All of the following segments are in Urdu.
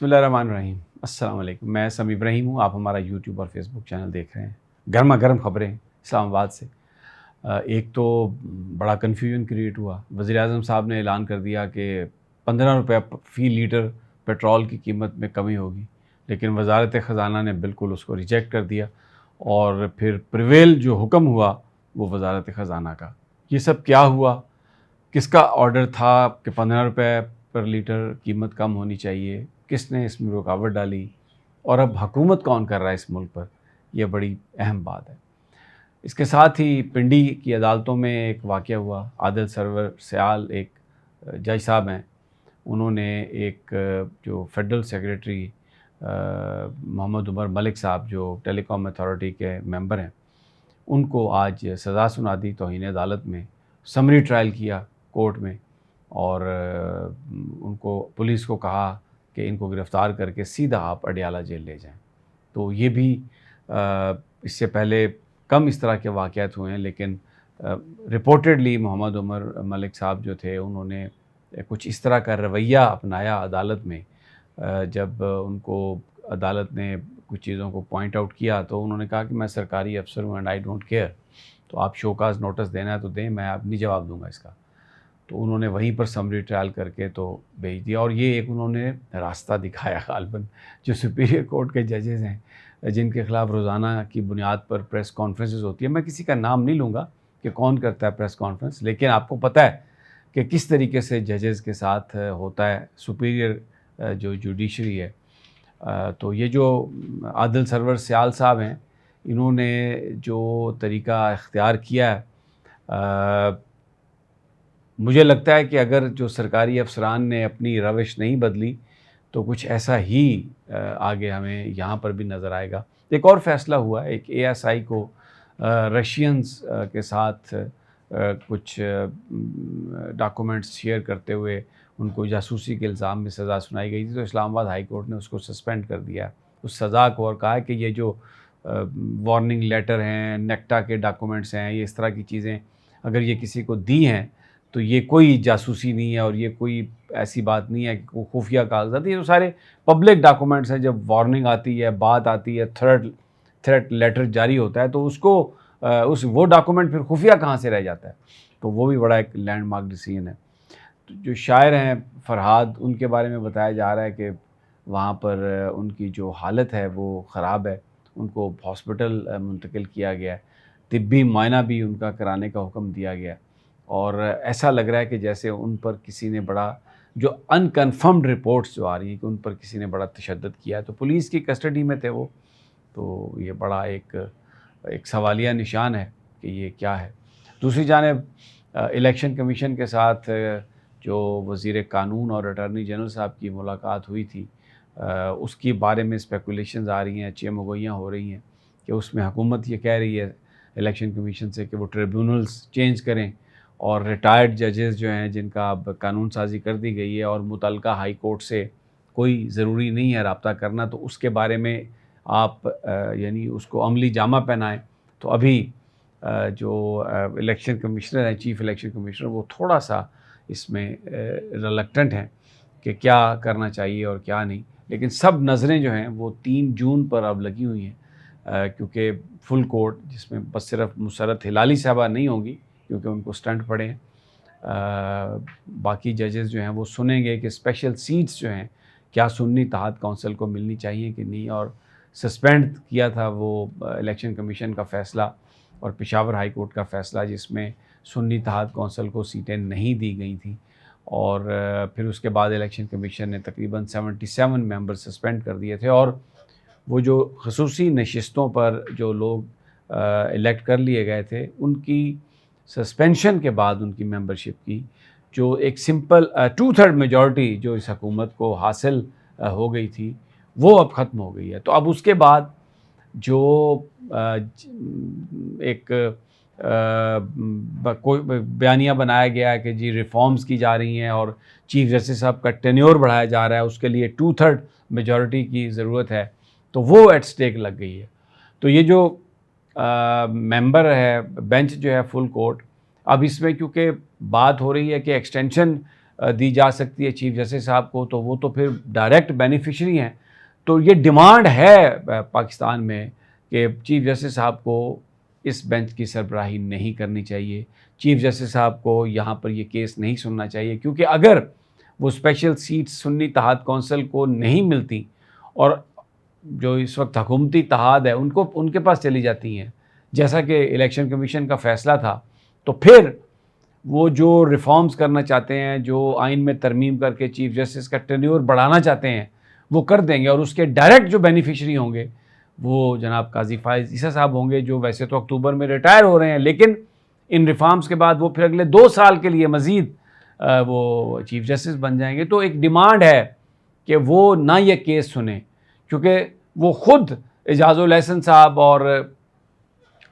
بسم اللہ الرحمن الرحیم. السلام علیکم. میں سمیع ابراہیم ہوں. آپ ہمارا یوٹیوب اور فیس بک چینل دیکھ رہے ہیں. گرما گرم خبریں اسلام آباد سے. ایک تو بڑا کنفیوژن کریٹ ہوا. وزیر اعظم صاحب نے اعلان کر دیا کہ 15 روپے فی لیٹر پیٹرول کی قیمت میں کمی ہوگی، لیکن وزارت خزانہ نے بالکل اس کو ریجیکٹ کر دیا. اور پھر پریویل جو حکم ہوا وہ وزارت خزانہ کا. یہ سب کیا ہوا؟ کس کا آرڈر تھا کہ 15 روپے پر لیٹر قیمت کم ہونی چاہیے؟ کس نے اس میں رکاوٹ ڈالی؟ اور اب حکومت کون کر رہا ہے اس ملک پر؟ یہ بڑی اہم بات ہے. اس کے ساتھ ہی پنڈی کی عدالتوں میں ایک واقعہ ہوا. عادل سرور سیال ایک جج صاحب ہیں، انہوں نے ایک جو فیڈرل سیکریٹری محمد عمر ملک صاحب جو ٹیلی کام اتھارٹی کے ممبر ہیں، ان کو آج سزا سنا دی توہین عدالت میں. سمری ٹرائل کیا کورٹ میں، اور ان کو پولیس کو کہا کہ ان کو گرفتار کر کے سیدھا آپ اڈیالہ جیل لے جائیں. تو یہ بھی اس سے پہلے کم اس طرح کے واقعات ہوئے ہیں، لیکن رپورٹڈلی محمد عمر ملک صاحب جو تھے انہوں نے کچھ اس طرح کا رویہ اپنایا عدالت میں. جب ان کو عدالت نے کچھ چیزوں کو پوائنٹ آؤٹ کیا تو انہوں نے کہا کہ میں سرکاری افسر ہوں اینڈ آئی ڈونٹ کیئر، تو آپ شوکاز نوٹس دینا ہے تو دیں، میں اب نہیں جواب دوں گا اس کا. تو انہوں نے وہیں پر سمری ٹرائل کر کے تو بھیج دیا. اور یہ ایک انہوں نے راستہ دکھایا غالباً جو سپیریئر کورٹ کے ججز ہیں، جن کے خلاف روزانہ کی بنیاد پر پریس کانفرنسز ہوتی ہے. میں کسی کا نام نہیں لوں گا کہ کون کرتا ہے پریس کانفرنس، لیکن آپ کو پتہ ہے کہ کس طریقے سے ججز کے ساتھ ہوتا ہے سپیریئر جو جوڈیشری ہے. تو یہ جو عادل سرور سیال صاحب ہیں، انہوں نے جو طریقہ اختیار کیا ہے، مجھے لگتا ہے کہ اگر جو سرکاری افسران نے اپنی روش نہیں بدلی تو کچھ ایسا ہی آگے ہمیں یہاں پر بھی نظر آئے گا. ایک اور فیصلہ ہوا ہے، ایک اے ایس آئی کو رشینز کے ساتھ کچھ ڈاکومنٹس شیئر کرتے ہوئے ان کو جاسوسی کے الزام میں سزا سنائی گئی تھی، تو اسلام آباد ہائی کورٹ نے اس کو سسپینڈ کر دیا اس سزا کو، اور کہا ہے کہ یہ جو وارننگ لیٹر ہیں، نیکٹا کے ڈاکومنٹس ہیں، یہ اس طرح کی چیزیں اگر یہ کسی کو دی ہیں تو یہ کوئی جاسوسی نہیں ہے، اور یہ کوئی ایسی بات نہیں ہے کہ خفیہ کاغذات. یہ تو سارے پبلک ڈاکومنٹس ہیں. جب وارننگ آتی ہے، بات آتی ہے، تھریٹ لیٹر جاری ہوتا ہے، تو اس کو وہ ڈاکومنٹ پھر خفیہ کہاں سے رہ جاتا ہے؟ تو وہ بھی بڑا ایک لینڈ مارک ڈیسیژن ہے. جو شاعر ہیں فرحاد، ان کے بارے میں بتایا جا رہا ہے کہ وہاں پر ان کی جو حالت ہے وہ خراب ہے، ان کو ہاسپٹل منتقل کیا گیا ہے، طبی معائنہ بھی ان کا کرانے کا حکم دیا گیا. اور ایسا لگ رہا ہے کہ جیسے ان پر کسی نے بڑا، جو انکنفرمڈ رپورٹس جو آ رہی ہیں کہ ان پر کسی نے بڑا تشدد کیا ہے. تو پولیس کی کسٹڈی میں تھے وہ، تو یہ بڑا ایک سوالیہ نشان ہے کہ یہ کیا ہے. دوسری جانب الیکشن کمیشن کے ساتھ جو وزیر قانون اور اٹارنی جنرل صاحب کی ملاقات ہوئی تھی، اس کے بارے میں اسپیکولیشنز آ رہی ہیں، چیمگوئیاں ہو رہی ہیں کہ اس میں حکومت یہ کہہ رہی ہے الیکشن کمیشن سے کہ وہ ٹریبیونلز چینج کریں، اور ریٹائرڈ ججز جو ہیں جن کا اب قانون سازی کر دی گئی ہے اور متعلقہ ہائی کورٹ سے کوئی ضروری نہیں ہے رابطہ کرنا، تو اس کے بارے میں آپ یعنی اس کو عملی جامہ پہنائیں. تو ابھی جو الیکشن کمشنر ہیں، چیف الیکشن کمشنر، وہ تھوڑا سا اس میں ریلکٹنٹ ہیں کہ کیا کرنا چاہیے اور کیا نہیں. لیکن سب نظریں جو ہیں وہ 3 جون پر اب لگی ہوئی ہیں، کیونکہ فل کورٹ جس میں بس صرف مسرت ہلالی صاحبہ نہیں ہوں گی کیونکہ ان کو سٹنٹ پڑے ہیں، باقی ججز جو ہیں وہ سنیں گے کہ اسپیشل سیٹس جو ہیں کیا سنی اتحاد کونسل کو ملنی چاہیے کہ نہیں. اور سسپینڈ کیا تھا وہ الیکشن کمیشن کا فیصلہ اور پشاور ہائی کورٹ کا فیصلہ جس میں سنی اتحاد کونسل کو سیٹیں نہیں دی گئی تھیں. اور پھر اس کے بعد الیکشن کمیشن نے تقریباً 77 ممبر سسپینڈ کر دیے تھے، اور وہ جو خصوصی نشستوں پر جو لوگ الیکٹ کر لیے گئے تھے ان کی سسپینشن کے بعد ان کی ممبرشپ کی جو ایک سمپل 2/3 میجورٹی جو اس حکومت کو حاصل ہو گئی تھی وہ اب ختم ہو گئی ہے. تو اب اس کے بعد جو ایک کوئی بیانیہ بنایا گیا ہے کہ جی ریفارمز کی جا رہی ہیں اور چیف جسٹس صاحب کا ٹینیور بڑھایا جا رہا ہے، اس کے لیے 2/3 میجورٹی کی ضرورت ہے، تو وہ ایٹ سٹیک لگ گئی ہے. تو یہ جو ممبر ہے، بینچ جو ہے فل کورٹ، اب اس میں کیونکہ بات ہو رہی ہے کہ ایکسٹینشن دی جا سکتی ہے چیف جسٹس صاحب کو، تو وہ تو پھر ڈائریکٹ بینیفیشری ہیں. تو یہ ڈیمانڈ ہے پاکستان میں کہ چیف جسٹس صاحب کو اس بینچ کی سربراہی نہیں کرنی چاہیے، چیف جسٹس صاحب کو یہاں پر یہ کیس نہیں سننا چاہیے، کیونکہ اگر وہ اسپیشل سیٹ سنی اتحاد کونسل کو نہیں ملتی اور جو اس وقت حکومتی اتحاد ہے ان کے پاس چلی جاتی ہیں، جیسا کہ الیکشن کمیشن کا فیصلہ تھا، تو پھر وہ جو ریفارمز کرنا چاہتے ہیں، جو آئین میں ترمیم کر کے چیف جسٹس کا ٹینیور بڑھانا چاہتے ہیں، وہ کر دیں گے، اور اس کے ڈائریکٹ جو بینیفیشری ہوں گے وہ جناب قاضی فائز عیسیٰ صاحب ہوں گے، جو ویسے تو اکتوبر میں ریٹائر ہو رہے ہیں، لیکن ان ریفارمز کے بعد وہ پھر اگلے 2 سال کے لیے مزید وہ چیف جسٹس بن جائیں گے. تو ایک ڈیمانڈ ہے کہ وہ نہ یہ کیس سنیں، کیونکہ وہ خود اعجاز الاحسن صاحب اور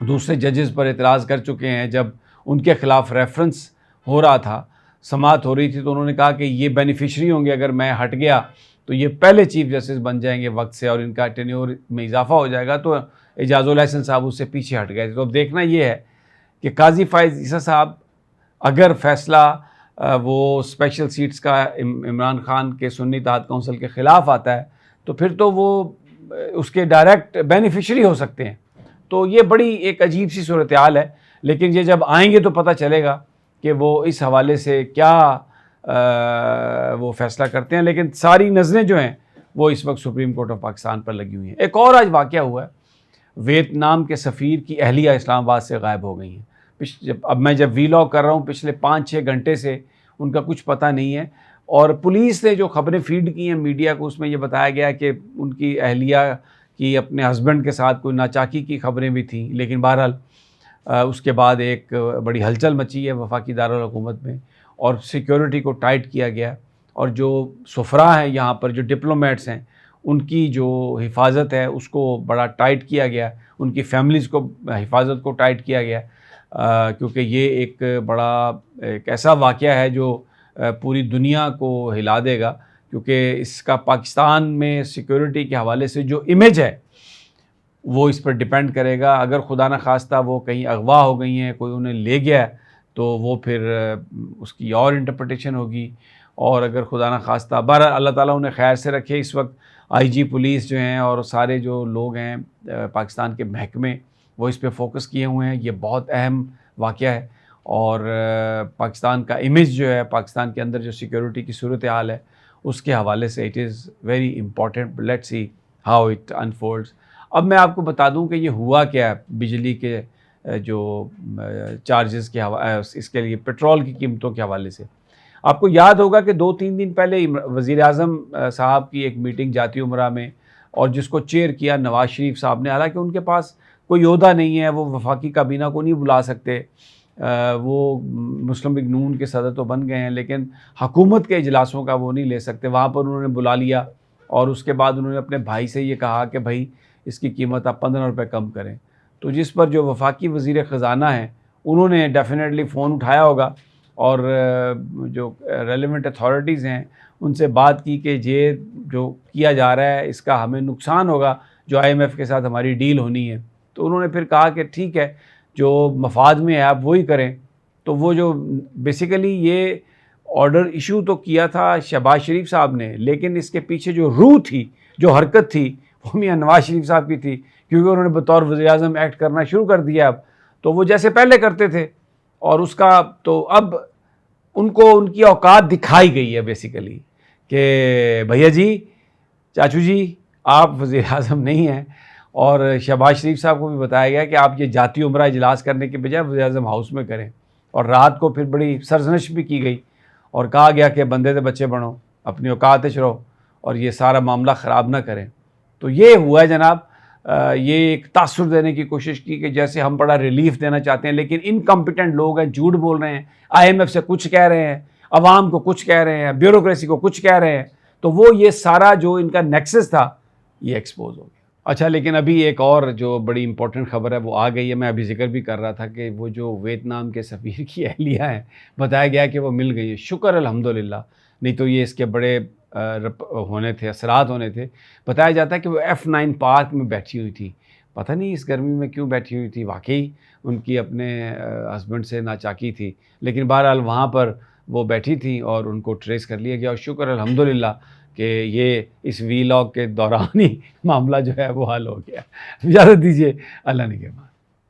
دوسرے ججز پر اعتراض کر چکے ہیں. جب ان کے خلاف ریفرنس ہو رہا تھا، سماعت ہو رہی تھی، تو انہوں نے کہا کہ یہ بینیفیشری ہوں گے، اگر میں ہٹ گیا تو یہ پہلے چیف جسٹس بن جائیں گے وقت سے، اور ان کا ٹینیور میں اضافہ ہو جائے گا. تو اعجاز الاحسن صاحب اس سے پیچھے ہٹ گئے تھے. تو اب دیکھنا یہ ہے کہ قاضی فائز عیسیٰ صاحب اگر فیصلہ وہ اسپیشل سیٹس کا عمران خان کے سنی اتحاد کونسل کے خلاف آتا ہے، تو پھر تو وہ اس کے ڈائریکٹ بینیفیشری ہو سکتے ہیں. تو یہ بڑی ایک عجیب سی صورتحال ہے، لیکن یہ جب آئیں گے تو پتہ چلے گا کہ وہ اس حوالے سے کیا وہ فیصلہ کرتے ہیں. لیکن ساری نظریں جو ہیں وہ اس وقت سپریم کورٹ آف پاکستان پر لگی ہوئی ہیں. ایک اور آج واقعہ ہوا ہے، ویتنام کے سفیر کی اہلیہ اسلام آباد سے غائب ہو گئی ہیں. اب میں جب ویلاگ کر رہا ہوں پچھلے 5-6 گھنٹے سے ان کا کچھ پتہ نہیں ہے، اور پولیس نے جو خبریں فیڈ کی ہیں میڈیا کو، اس میں یہ بتایا گیا کہ ان کی اہلیہ کی اپنے ہسبینڈ کے ساتھ کوئی ناچاکی کی خبریں بھی تھیں. لیکن بہرحال اس کے بعد ایک بڑی ہلچل مچی ہے وفاقی دارالحکومت میں، اور سیکیورٹی کو ٹائٹ کیا گیا، اور جو سفراء ہیں یہاں پر، جو ڈپلومیٹس ہیں، ان کی جو حفاظت ہے اس کو بڑا ٹائٹ کیا گیا، ان کی فیملیز کو حفاظت کو ٹائٹ کیا گیا، کیونکہ یہ ایک ایسا واقعہ ہے جو پوری دنیا کو ہلا دے گا، کیونکہ اس کا پاکستان میں سیکیورٹی کے حوالے سے جو امیج ہے وہ اس پر ڈیپینڈ کرے گا. اگر خدا نہ خواستہ وہ کہیں اغوا ہو گئی ہیں، کوئی انہیں لے گیا ہے، تو وہ پھر اس کی اور انٹرپریٹیشن ہوگی. اور اگر خدا نہ خواستہ، بہرحال اللہ تعالیٰ انہیں خیر سے رکھے. اس وقت آئی جی پولیس جو ہیں اور سارے جو لوگ ہیں پاکستان کے محکمے، وہ اس پہ فوکس کیے ہوئے ہیں. یہ بہت اہم واقعہ ہے، اور پاکستان کا امیج جو ہے، پاکستان کے اندر جو سیکیورٹی کی صورتحال ہے، اس کے حوالے سے it is very important. Let's see how it unfolds. اب میں آپ کو بتا دوں کہ یہ ہوا کیا ہے. بجلی کے جو چارجز کے اس کے لیے پیٹرول کی قیمتوں کے حوالے سے آپ کو یاد ہوگا کہ 2-3 دن پہلے وزیر اعظم صاحب کی ایک میٹنگ جاتی عمرہ میں، اور جس کو چیئر کیا نواز شریف صاحب نے. حالانکہ ان کے پاس کوئی عہدہ نہیں ہے، وہ وفاقی کابینہ کو نہیں بلا سکتے، وہ مسلم لیگ نون کے صدر تو بن گئے ہیں، لیکن حکومت کے اجلاسوں کا وہ نہیں لے سکتے. وہاں پر انہوں نے بلا لیا، اور اس کے بعد انہوں نے اپنے بھائی سے یہ کہا کہ بھائی اس کی قیمت آپ 15 روپے کم کریں. تو جس پر جو وفاقی وزیر خزانہ ہیں انہوں نے ڈیفینیٹلی فون اٹھایا ہوگا، اور جو ریلیونٹ اتھارٹیز ہیں ان سے بات کی کہ یہ جو کیا جا رہا ہے اس کا ہمیں نقصان ہوگا، جو آئی ایم ایف کے ساتھ ہماری ڈیل ہونی ہے. تو انہوں نے پھر کہا کہ ٹھیک ہے، جو مفاد میں ہے آپ وہی کریں. تو وہ جو بیسیکلی یہ آرڈر ایشو تو کیا تھا شہباز شریف صاحب نے، لیکن اس کے پیچھے جو روح تھی، جو حرکت تھی، وہ میاں نواز شریف صاحب کی تھی، کیونکہ انہوں نے بطور وزیر اعظم ایکٹ کرنا شروع کر دیا. اب تو وہ جیسے پہلے کرتے تھے، اور اس کا تو اب ان کو ان کی اوقات دکھائی گئی ہے بیسیکلی، کہ بھیا جی، چاچو جی، آپ وزیر اعظم نہیں ہیں. اور شہباز شریف صاحب کو بھی بتایا گیا کہ آپ یہ جاتی عمرہ اجلاس کرنے کے بجائے وزیر اعظم ہاؤس میں کریں. اور رات کو پھر بڑی سرزنش بھی کی گئی، اور کہا گیا کہ بندے سے بچے بنو، اپنی اوقات رہو، اور یہ سارا معاملہ خراب نہ کریں. تو یہ ہوا ہے جناب. یہ ایک تاثر دینے کی کوشش کی کہ جیسے ہم بڑا ریلیف دینا چاہتے ہیں، لیکن انکمپیٹنٹ لوگ ہیں، جھوٹ بول رہے ہیں، آئی ایم ایف سے کچھ کہہ رہے ہیں، عوام کو کچھ کہہ رہے ہیں، بیوروکریسی کو کچھ کہہ رہے ہیں. تو وہ یہ سارا جو ان کا نیکسس تھا یہ ایکسپوز ہو گیا. اچھا، لیکن ابھی ایک اور جو بڑی امپورٹنٹ خبر ہے وہ آ گئی ہے. میں ابھی ذکر بھی کر رہا تھا کہ وہ جو ویتنام کے سفیر کی اہلیہ ہیں، بتایا گیا کہ وہ مل گئی ہے. شکر الحمدللہ، نہیں تو یہ اس کے بڑے ہونے تھے، اثرات ہونے تھے. بتایا جاتا ہے کہ وہ F9 پارک میں بیٹھی ہوئی تھی. پتہ نہیں اس گرمی میں کیوں بیٹھی ہوئی تھی، واقعی ان کی اپنے ہسبینڈ سے ناچاکی تھی. لیکن بہرحال وہاں پر وہ بیٹھی تھیں اور ان کو ٹریس کر لیا گیا، اور شکر الحمدللہ کہ یہ اس وی لاگ کے دوران ہی معاملہ جو ہے وہ حل ہو گیا. اجازت دیجیے، اللہ نے کے